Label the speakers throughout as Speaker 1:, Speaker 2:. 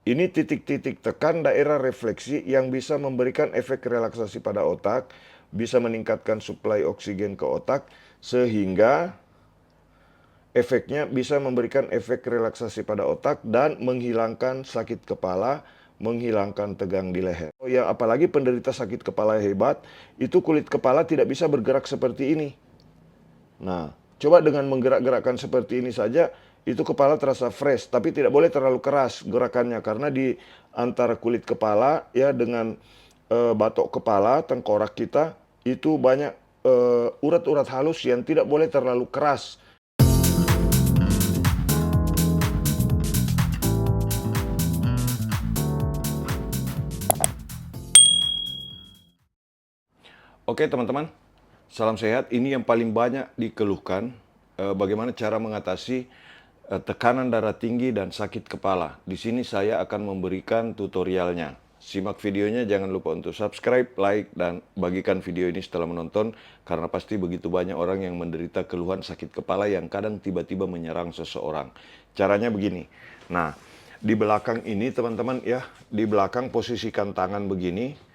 Speaker 1: Ini titik-titik tekan daerah refleksi yang bisa memberikan efek relaksasi pada otak, bisa meningkatkan suplai oksigen ke otak, sehingga efeknya bisa memberikan efek relaksasi pada otak dan menghilangkan sakit kepala, menghilangkan tegang di leher. Oh ya, apalagi penderita sakit kepala hebat, itu kulit kepala tidak bisa bergerak seperti ini. Nah, coba dengan menggerak-gerakkan seperti ini saja, itu kepala terasa fresh, tapi tidak boleh terlalu keras gerakannya karena di antara kulit kepala ya dengan batok kepala, tengkorak kita itu banyak urat-urat halus yang tidak boleh terlalu keras. Oke teman-teman, salam sehat. Ini yang paling banyak dikeluhkan, bagaimana cara mengatasi tekanan darah tinggi dan sakit kepala. Di sini saya akan memberikan tutorialnya. Simak videonya, jangan lupa untuk subscribe, like, dan bagikan video ini setelah menonton, karena pasti begitu banyak orang yang menderita keluhan sakit kepala yang kadang tiba-tiba menyerang seseorang. Caranya begini. Nah, di belakang ini teman-teman ya, di belakang posisikan tangan begini.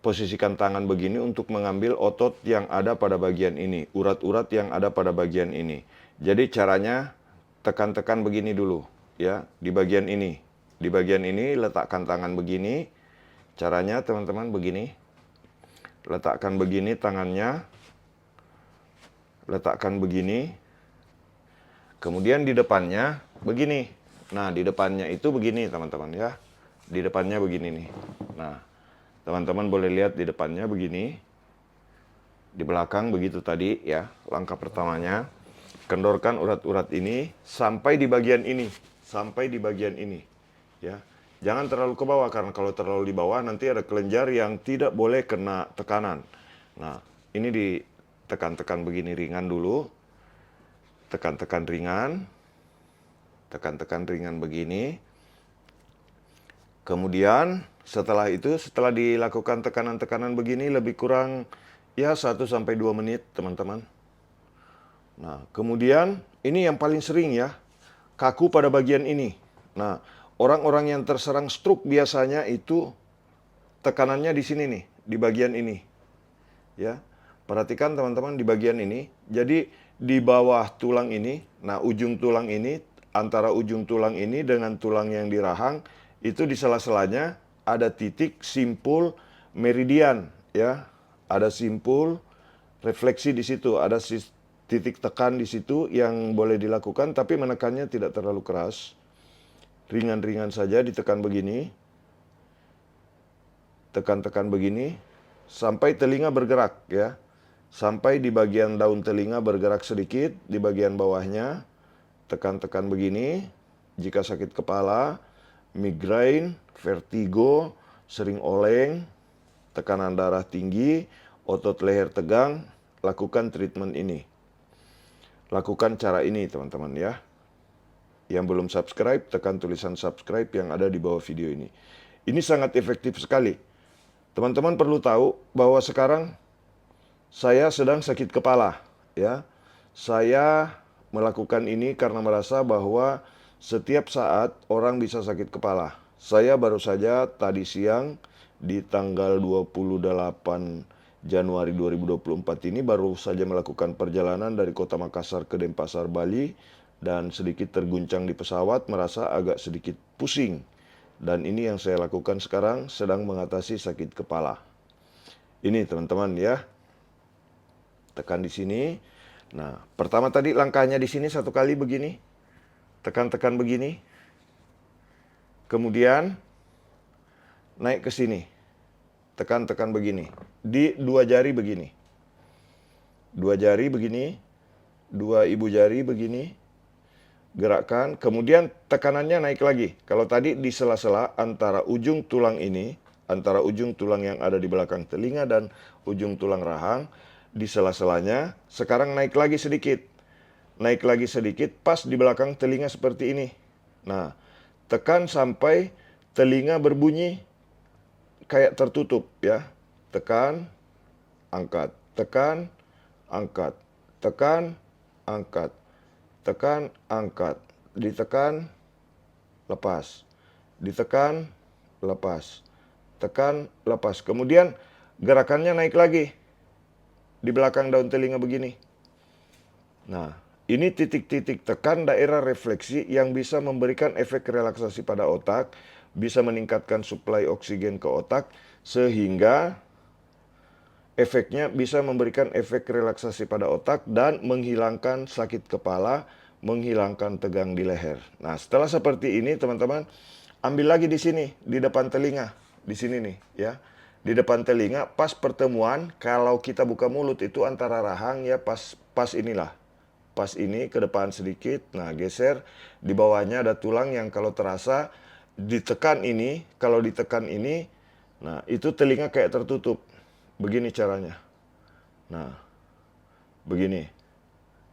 Speaker 1: Posisikan tangan begini untuk mengambil otot yang ada pada bagian ini, urat-urat yang ada pada bagian ini. Jadi caranya tekan-tekan begini dulu, ya, di bagian ini. Di bagian ini letakkan tangan begini. Caranya teman-teman begini. Letakkan begini tangannya. Letakkan begini. Kemudian di depannya begini. Nah, di depannya itu begini teman-teman ya. Di depannya begini nih. Nah, teman-teman boleh lihat di depannya begini. Di belakang begitu tadi ya. Langkah pertamanya, kendorkan urat-urat ini sampai di bagian ini, sampai di bagian ini ya. Jangan terlalu ke bawah, karena kalau terlalu di bawah nanti ada kelenjar yang tidak boleh kena tekanan. Nah, ini ditekan-tekan begini ringan dulu. Tekan-tekan ringan. Tekan-tekan ringan begini. Kemudian setelah itu, setelah dilakukan tekanan-tekanan begini lebih kurang ya 1-2 menit teman-teman. Nah, kemudian ini yang paling sering ya, kaku pada bagian ini. Nah, orang-orang yang terserang stroke biasanya itu tekanannya di sini nih, di bagian ini. Ya. Perhatikan teman-teman di bagian ini. Jadi di bawah tulang ini, nah ujung tulang ini, antara ujung tulang ini dengan tulang yang di rahang, itu di sela-selanya ada titik simpul meridian ya. Ada simpul refleksi di situ, ada titik tekan di situ yang boleh dilakukan, tapi menekannya tidak terlalu keras. Ringan-ringan saja ditekan begini. Tekan-tekan begini sampai telinga bergerak ya. Sampai di bagian daun telinga bergerak sedikit, di bagian bawahnya. Tekan-tekan begini. Jika sakit kepala, migrain, vertigo, sering oleng, tekanan darah tinggi, otot leher tegang, lakukan treatment ini. Lakukan cara ini teman-teman ya. Yang belum subscribe, tekan tulisan subscribe yang ada di bawah video ini. Ini sangat efektif sekali. Teman-teman perlu tahu bahwa sekarang saya sedang sakit kepala ya. Saya melakukan ini karena merasa bahwa setiap saat orang bisa sakit kepala. Saya baru saja tadi siang di tanggal 28 Januari 2024 ini baru saja melakukan perjalanan dari Kota Makassar ke Denpasar, Bali, dan sedikit terguncang di pesawat, merasa agak sedikit pusing. Dan ini yang saya lakukan sekarang, sedang mengatasi sakit kepala. Ini teman-teman ya. Tekan di sini. Nah, pertama tadi langkahnya di sini satu kali begini. Tekan-tekan begini. Kemudian naik ke sini. Tekan-tekan begini. Di dua jari begini. Dua jari begini. Dua ibu jari begini. Gerakkan. Kemudian tekanannya naik lagi. Kalau tadi di sela-sela antara ujung tulang ini, antara ujung tulang yang ada di belakang telinga dan ujung tulang rahang, di sela-selanya, sekarang naik lagi sedikit. Naik lagi sedikit pas di belakang telinga seperti ini. Nah, tekan sampai telinga berbunyi kayak tertutup ya. Tekan, angkat. Tekan, angkat. Tekan, angkat. Tekan, angkat. Ditekan, lepas. ditekan, lepas, tekan, lepas. Kemudian gerakannya naik lagi di belakang daun telinga begini. Nah, ini titik-titik tekan daerah refleksi yang bisa memberikan efek relaksasi pada otak, bisa meningkatkan suplai oksigen ke otak, sehingga efeknya bisa memberikan efek relaksasi pada otak dan menghilangkan sakit kepala, menghilangkan tegang di leher. Nah, setelah seperti ini teman-teman, ambil lagi di sini, di depan telinga. Di sini nih, ya. Di depan telinga, pas pertemuan, kalau kita buka mulut itu antara rahang ya, pas inilah. Pas ini ke depan sedikit, nah geser. Di bawahnya ada tulang yang kalau terasa, ditekan ini, kalau ditekan ini, nah itu telinga kayak tertutup. Begini caranya. Nah, begini.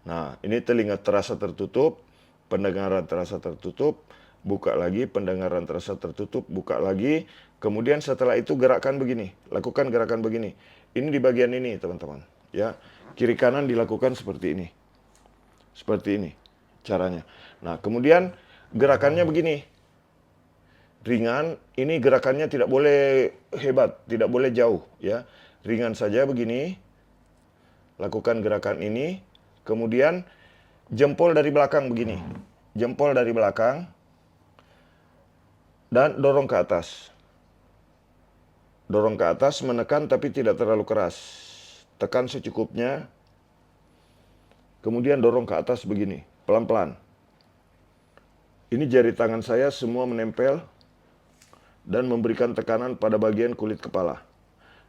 Speaker 1: Nah, ini telinga terasa tertutup, pendengaran terasa tertutup, buka lagi, pendengaran terasa tertutup, buka lagi. Kemudian setelah itu gerakan begini, lakukan gerakan begini. Ini di bagian ini, teman-teman. Ya, kiri kanan dilakukan seperti ini. Seperti ini caranya. Nah, kemudian gerakannya begini. Ringan, ini gerakannya tidak boleh hebat, tidak boleh jauh, ya. Ringan saja begini. Lakukan gerakan ini. Kemudian jempol dari belakang begini. Jempol dari belakang dan dorong ke atas. Dorong ke atas, menekan tapi tidak terlalu keras. Tekan secukupnya. Kemudian dorong ke atas begini, pelan-pelan. Ini jari tangan saya semua menempel dan memberikan tekanan pada bagian kulit kepala.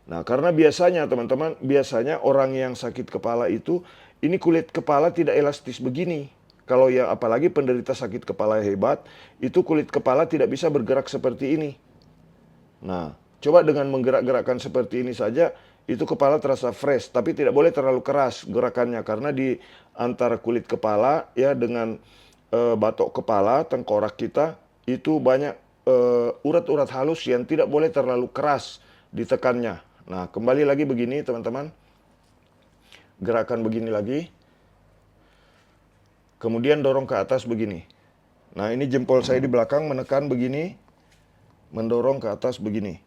Speaker 1: Nah, karena biasanya teman-teman, biasanya orang yang sakit kepala itu, ini kulit kepala tidak elastis begini. Kalau yang apalagi penderita sakit kepala hebat, itu kulit kepala tidak bisa bergerak seperti ini. Nah, coba dengan menggerak-gerakkan seperti ini saja, itu kepala terasa fresh, tapi tidak boleh terlalu keras gerakannya, karena di antara kulit kepala ya dengan batok kepala, tengkorak kita, itu banyak urat-urat halus yang tidak boleh terlalu keras ditekannya. Nah, kembali lagi begini teman-teman. Gerakan begini lagi. Kemudian dorong ke atas begini. Nah, ini jempol saya di belakang menekan begini. Mendorong ke atas begini.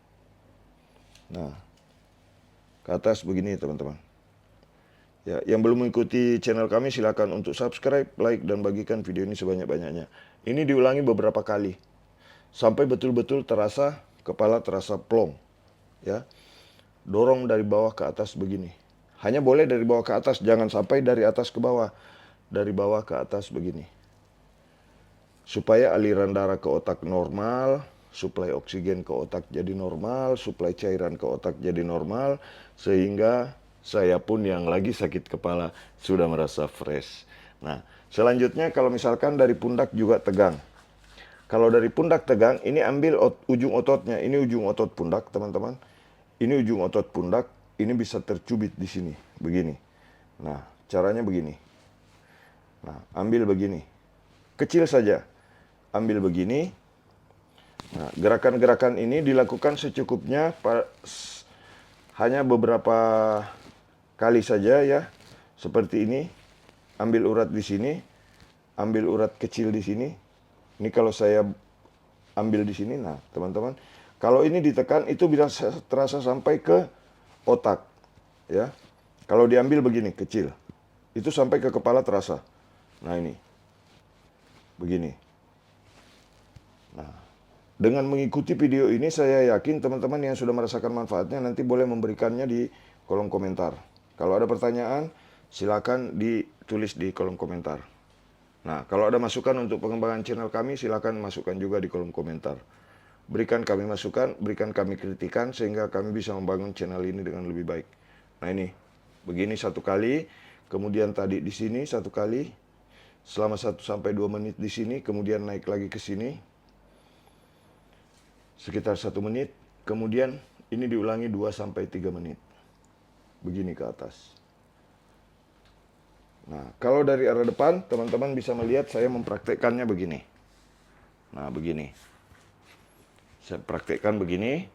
Speaker 1: Nah, ke atas begini teman-teman. Ya, yang belum mengikuti channel kami silakan untuk subscribe, like, dan bagikan video ini sebanyak-banyaknya. Ini diulangi beberapa kali. Sampai betul-betul terasa, kepala terasa plong. Ya. Dorong dari bawah ke atas begini. Hanya boleh dari bawah ke atas, jangan sampai dari atas ke bawah. Dari bawah ke atas begini. Supaya aliran darah ke otak normal, suplai oksigen ke otak jadi normal, suplai cairan ke otak jadi normal, sehingga saya pun yang lagi sakit kepala sudah merasa fresh. Nah, selanjutnya kalau misalkan dari pundak juga tegang. Kalau dari pundak tegang, ini ambil ujung ototnya. Ini ujung otot pundak, teman-teman. Ini ujung otot pundak, ini bisa tercubit di sini, begini. Nah, caranya begini. Nah, ambil begini. Kecil saja. Ambil begini. Nah, gerakan-gerakan ini dilakukan secukupnya, hanya beberapa kali saja ya. Seperti ini. Ambil urat di sini. Ambil urat kecil di sini. Ini kalau saya ambil di sini, nah teman-teman. Kalau ini ditekan itu bisa terasa sampai ke otak, ya. Kalau diambil begini kecil, itu sampai ke kepala terasa. Nah ini, begini. Nah, dengan mengikuti video ini saya yakin teman-teman yang sudah merasakan manfaatnya nanti boleh memberikannya di kolom komentar. Kalau ada pertanyaan, silakan ditulis di kolom komentar. Nah, kalau ada masukan untuk pengembangan channel kami, silakan masukkan juga di kolom komentar. Berikan kami masukan, berikan kami kritikan, sehingga kami bisa membangun channel ini dengan lebih baik. Nah ini, begini satu kali, kemudian tadi di sini satu kali, selama 1-2 menit di sini, kemudian naik lagi ke sini, sekitar 1 menit, kemudian ini diulangi 2-3 menit. Begini ke atas. Nah, kalau dari arah depan, teman-teman bisa melihat saya mempraktekkannya begini. Nah, begini. Saya praktekkan begini.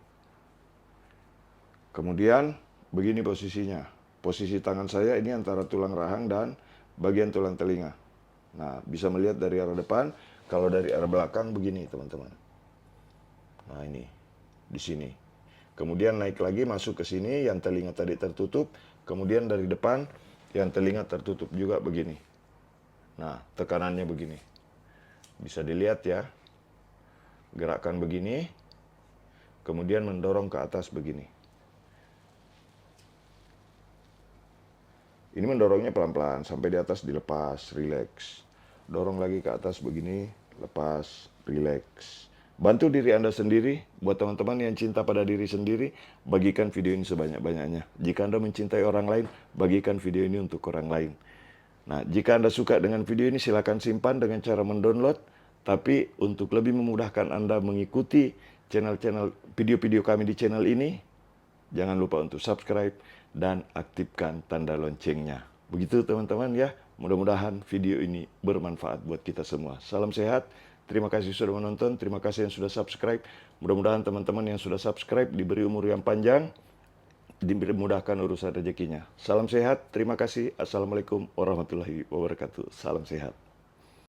Speaker 1: Kemudian, begini posisinya. Posisi tangan saya ini antara tulang rahang dan bagian tulang telinga. Nah, bisa melihat dari arah depan. Kalau dari arah belakang, begini, teman-teman. Nah ini, di sini. Kemudian naik lagi masuk ke sini yang telinga tadi tertutup. Kemudian dari depan yang telinga tertutup juga begini. Nah, tekanannya begini. Bisa dilihat ya. Gerakan begini. Kemudian mendorong ke atas begini. Ini mendorongnya pelan-pelan sampai di atas dilepas, rileks. Dorong lagi ke atas begini, lepas, rileks. Bantu diri Anda sendiri, buat teman-teman yang cinta pada diri sendiri, bagikan video ini sebanyak-banyaknya. Jika Anda mencintai orang lain, bagikan video ini untuk orang lain. Nah, jika Anda suka dengan video ini, silakan simpan dengan cara mendownload. Tapi untuk lebih memudahkan Anda mengikuti channel-channel video-video kami di channel ini, jangan lupa untuk subscribe dan aktifkan tanda loncengnya. Begitu teman-teman ya. Mudah-mudahan video ini bermanfaat buat kita semua. Salam sehat. Terima kasih sudah menonton. Terima kasih yang sudah subscribe. Mudah-mudahan teman-teman yang sudah subscribe diberi umur yang panjang, dimudahkan urusan rezekinya. Salam sehat. Terima kasih. Assalamualaikum warahmatullahi wabarakatuh. Salam sehat.